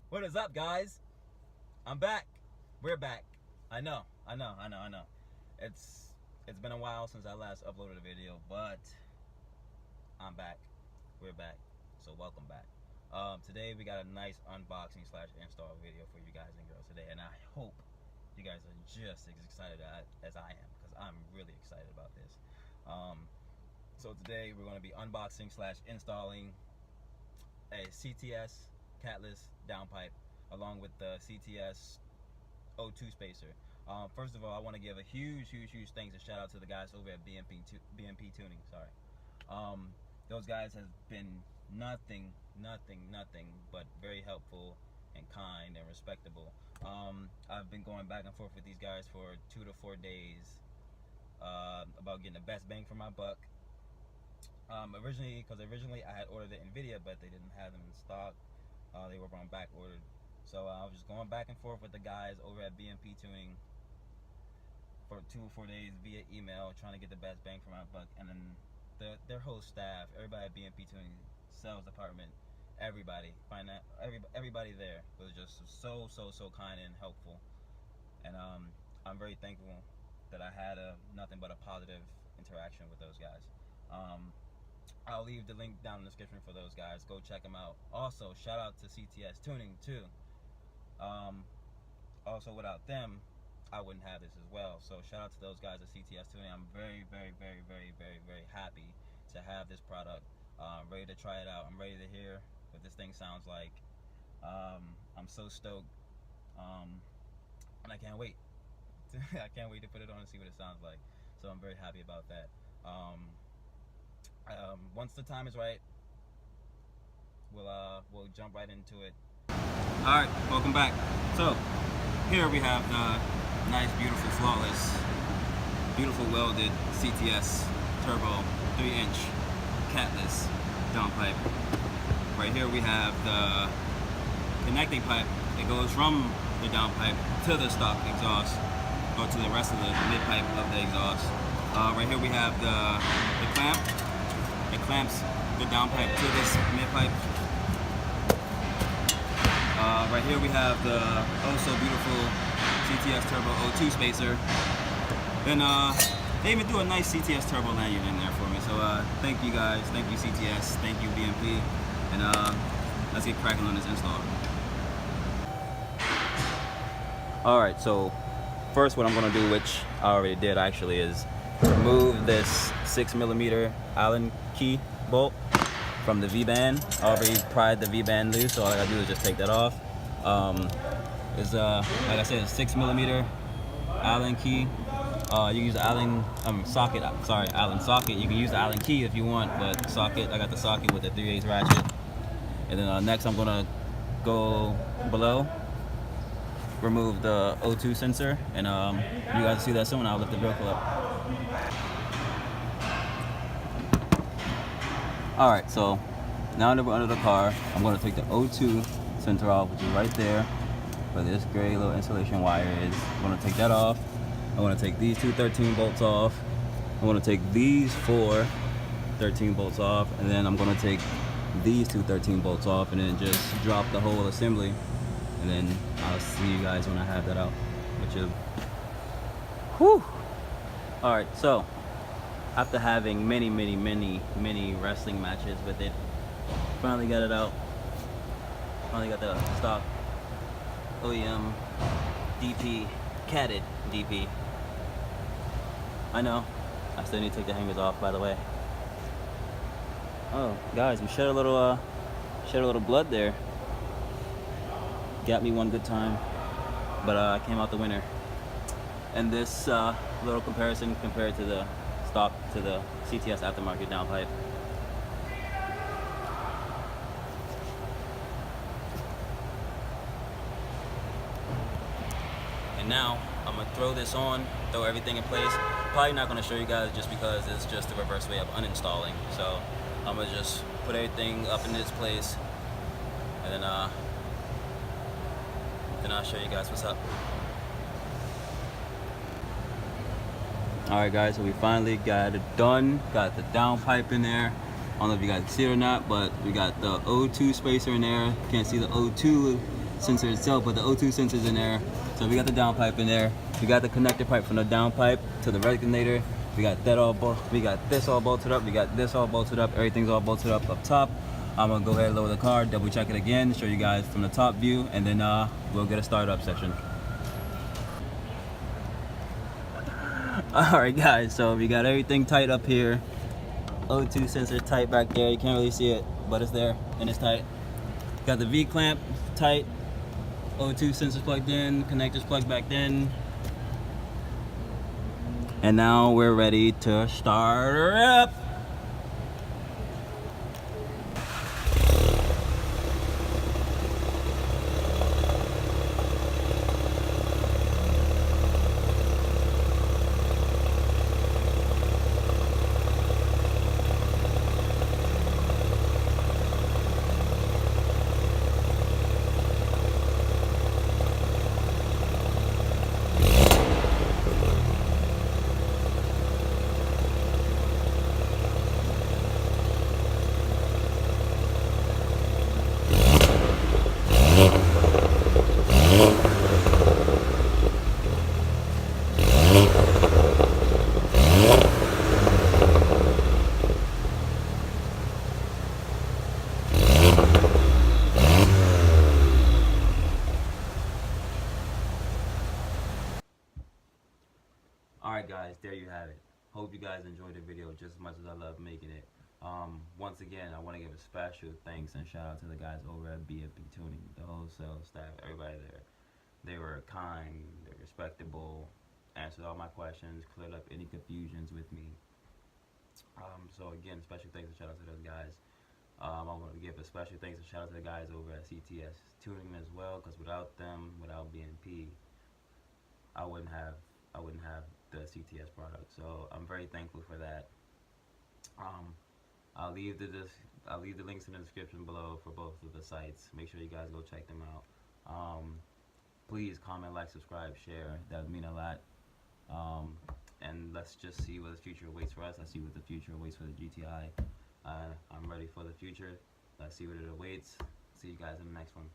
What is up, guys? I'm back. We're back. I know. It's been a while since I last uploaded a video, but I'm back. We're back. So welcome back. Today we got a nice unboxing slash install video for you guys and girls today, and I hope you guys are just as excited as I am, because I'm really excited about this. So today we're going to be unboxing slash installing a CTS catless downpipe along with the CTS O2 spacer. First of all, I want to give a huge thanks and shout out to the guys over at BMP Tuning. Those guys have been nothing but very helpful and kind and respectable. I've been going back and forth with these guys for 2 to 4 days about getting the best bang for my buck. Originally I had ordered it in Nvidia, but they didn't have them in stock. They were on back ordered. So I was just going back and forth with the guys over at BMP Tuning for 2 or 4 days via email, trying to get the best bang for my buck. And then their whole staff, everybody at BMP Tuning, sales department, everybody there was just so kind and helpful. And I'm very thankful that I had nothing but a positive interaction with those guys. I'll leave the link down in the description for those guys. Go check them out. Also, shout out to CTS Tuning too. Also, without them, I wouldn't have this as well. So shout out to those guys at CTS Tuning. I'm very happy to have this product. Ready to try it out. I'm ready to hear what this thing sounds like. I'm so stoked, and I can't wait. I can't wait to put it on and see what it sounds like. So I'm very happy about that. Once the time is right, we'll jump right into it. All right, welcome back. So here we have the nice, beautiful, flawless, beautiful welded CTS turbo 3-inch catless downpipe. Right here we have the connecting pipe that goes from the downpipe to the stock exhaust, or to the rest of the mid pipe of the exhaust. Right here we have the clamp. It clamps the downpipe to this mid pipe. Right here we have the oh so beautiful CTS Turbo O2 spacer. Then they even do a nice CTS Turbo lanyard in there for me. So thank you guys, thank you CTS, thank you BMP, and let's get cracking on this install. All right, so first what I'm gonna do, which I already did actually, is remove this 6mm Allen key bolt from the V-band. I already pried the V-band loose, so all I gotta do is just take that off. Like I said, a 6mm Allen key. You can use the Allen socket. Sorry, Allen socket. You can use the Allen key if you want, but socket. I got the socket with the 3/8 ratchet. And then next, I'm gonna go below, remove the O2 sensor, and you guys will see that soon when I lift the vehicle up. Alright, so now that we're under the car, I'm going to take the O2 sensor off, which is right there where this gray little insulation wire is. I'm going to take that off. I'm going to take these two 13 bolts off. I'm going to take these 4 13 bolts off, and then I'm going to take these two 13 bolts off, and then just drop the whole assembly. And then I'll see you guys when I have that out, which is whew. Alright, so after having many wrestling matches with it, finally got it out. Finally got the stock OEM DP, catted DP. I know, I still need to take the hangers off, by the way. Oh, guys, we shed a little blood there. Got me one good time, but I came out the winner. And this little comparison compared to the stock, to the CTS aftermarket downpipe. And now I'm gonna throw this on, throw everything in place. Probably not gonna show you guys just because it's just the reverse way of uninstalling. So I'm gonna just put everything up in its place, and then I'll show you guys what's up. Alright guys, so we finally got it done. Got the downpipe in there. I don't know if you guys can see it or not, but we got the O2 spacer in there. Can't see the O2 sensor itself, but the O2 sensor's in there. So we got the downpipe in there. We got the connector pipe from the downpipe to the resonator. We got that we got this all bolted up. We got this all bolted up. Everything's all bolted up top. I'm gonna go ahead and lower the car, double check it again, show you guys from the top view, and then we'll get a startup session. All right, guys. So we got everything tight up here. O2 sensor tight back there. You can't really see it, but it's there and it's tight. Got the V clamp tight. O2 sensors plugged in, connectors plugged back in. And now we're ready to start her up. Alright guys, there you have it. Hope you guys enjoyed the video just as much as I love making it. Once again, I want to give a special thanks and shout out to the guys over at BFB Tuning, the wholesale staff, everybody there. They were kind, they were respectable, answered all my questions, cleared up any confusions with me. So again, special thanks and shout out to those guys. I want to give a special thanks and shout out to the guys over at CTS Tuning as well, because without them, without BNP, I wouldn't have the CTS product. So I'm very thankful for that. I'll leave the links in the description below for both of the sites. Make sure you guys go check them out. Please comment, like, subscribe, share. That would mean a lot. And let's just see what the future awaits for us. Let's see what the future awaits for the GTI. I'm ready for the future. Let's see what it awaits. See you guys in the next one.